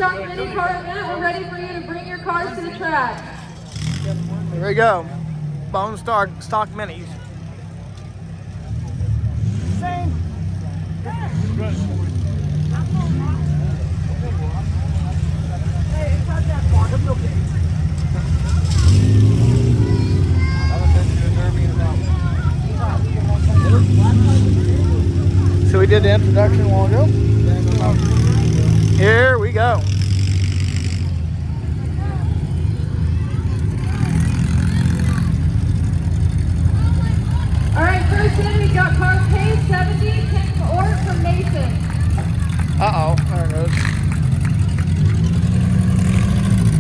Stock mini car event. We're ready for you to bring your cars to the track. Here we go. Bone stock minis. Same. Hey, it's not that far. It's okay. So we did the introduction a while ago. Here we go. All right, first in, we've got car K70, Ken Ort from Mason. Uh-oh, there it goes.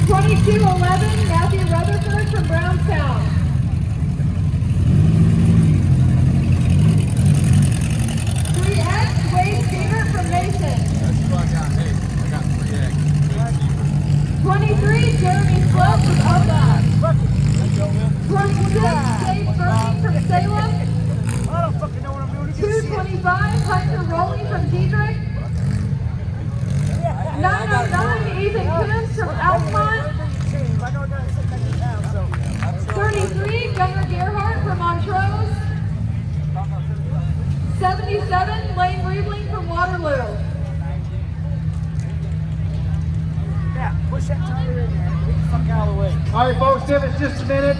2211, Matthew Rutherford from Brownstown. 3X, Wade Stewart from Mason. That's what I got. Hey, I got 3X. 23, Jeremy Slope from ODOT. 26, Dave Burning from Salem. I don't fucking know what I'm doing. 225, Hunter Rowley from Diedrich. 909, Ethan Koontz from Altamont. 33, Gunnar Gerhardt from Montrose. 77, Lane Riebling from Waterloo. Yeah, push that tire in there. Get the fuck out of the way. All right, folks, give us just a minute.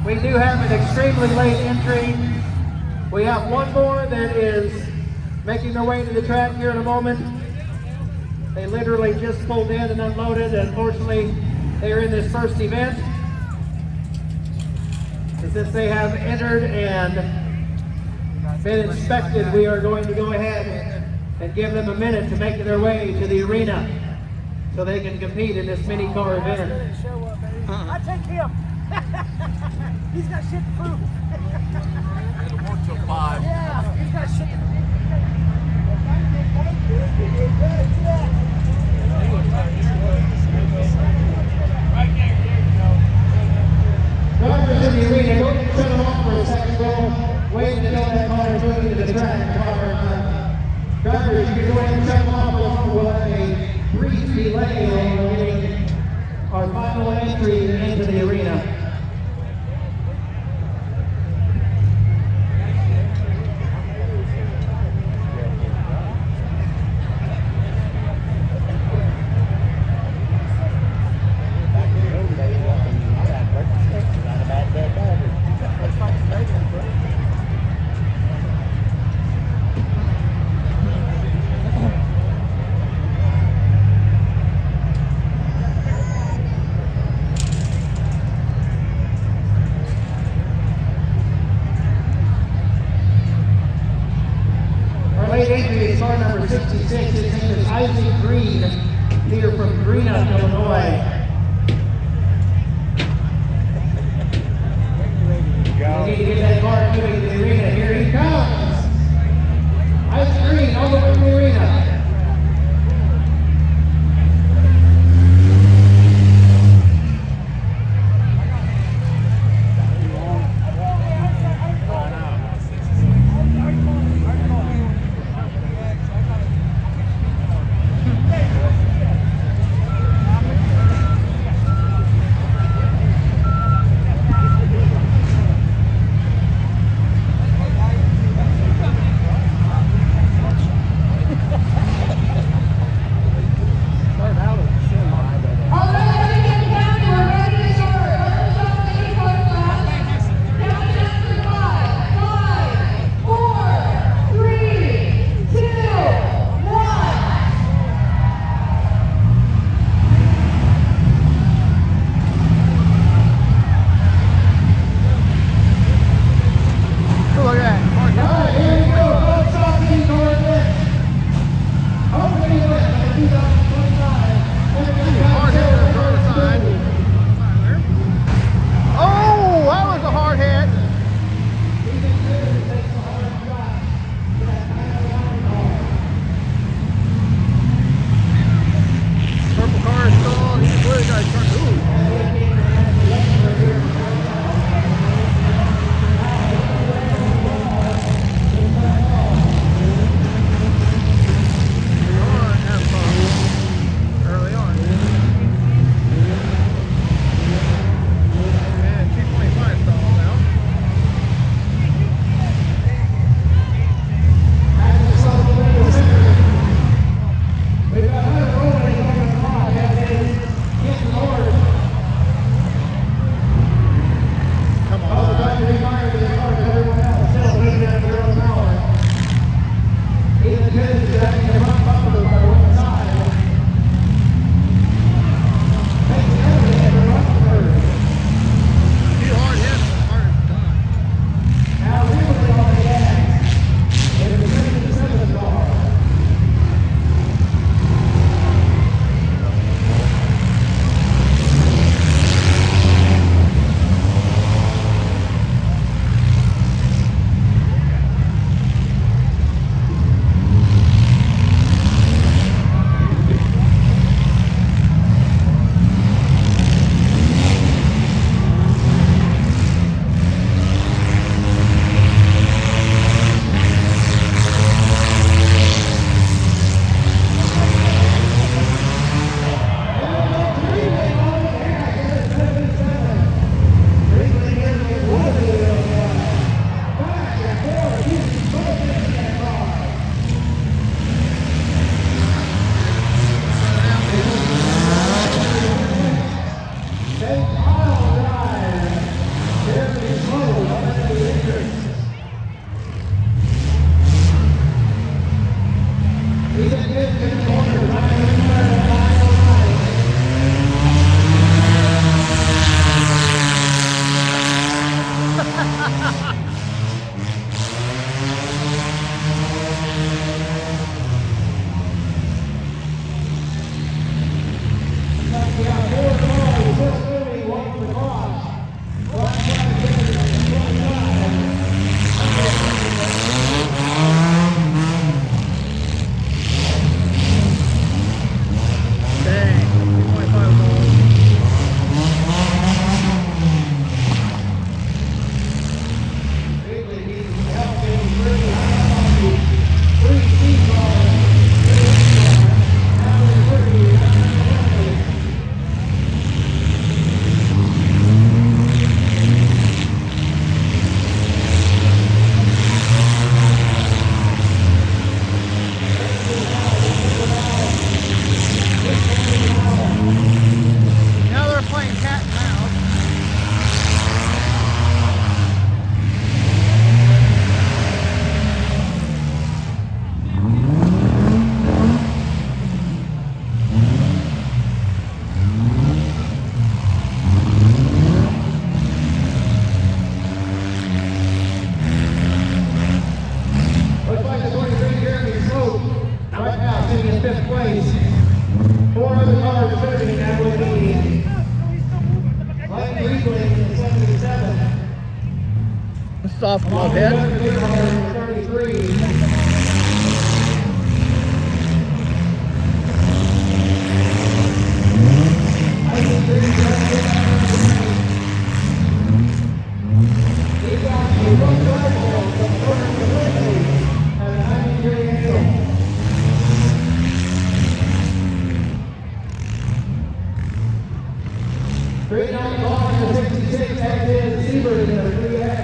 We do have an extremely late entry. We have one more that is making their way to the track here in a moment. They literally just pulled in and unloaded. Unfortunately, they are in this first event. And since they have entered and been inspected, we are going to go ahead and give them a minute to make their way to the arena so they can compete in this mini car event. I take him. He's got shit to prove. It'll work till 5. Yeah, he's got shit to prove. Drivers in the arena, go ahead and shut them off for a second, bro. Wait until that car is moving to the track. Drivers, you can go ahead and shut them off along. We'll have a brief delay on getting our final entry into the arena. Late entry is car number 66. His name is Isaac Green, here from Greenup, Illinois. We need to get that car moving to the arena. Here he comes. Isaac Green, all the way to the arena. Have fun. fifth place. 4 other cars finishing. That would be Mike Riesling in 77. Soft love head. 33. Straight on the ball in the 66, that is Siebert in the 3X.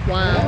Wow.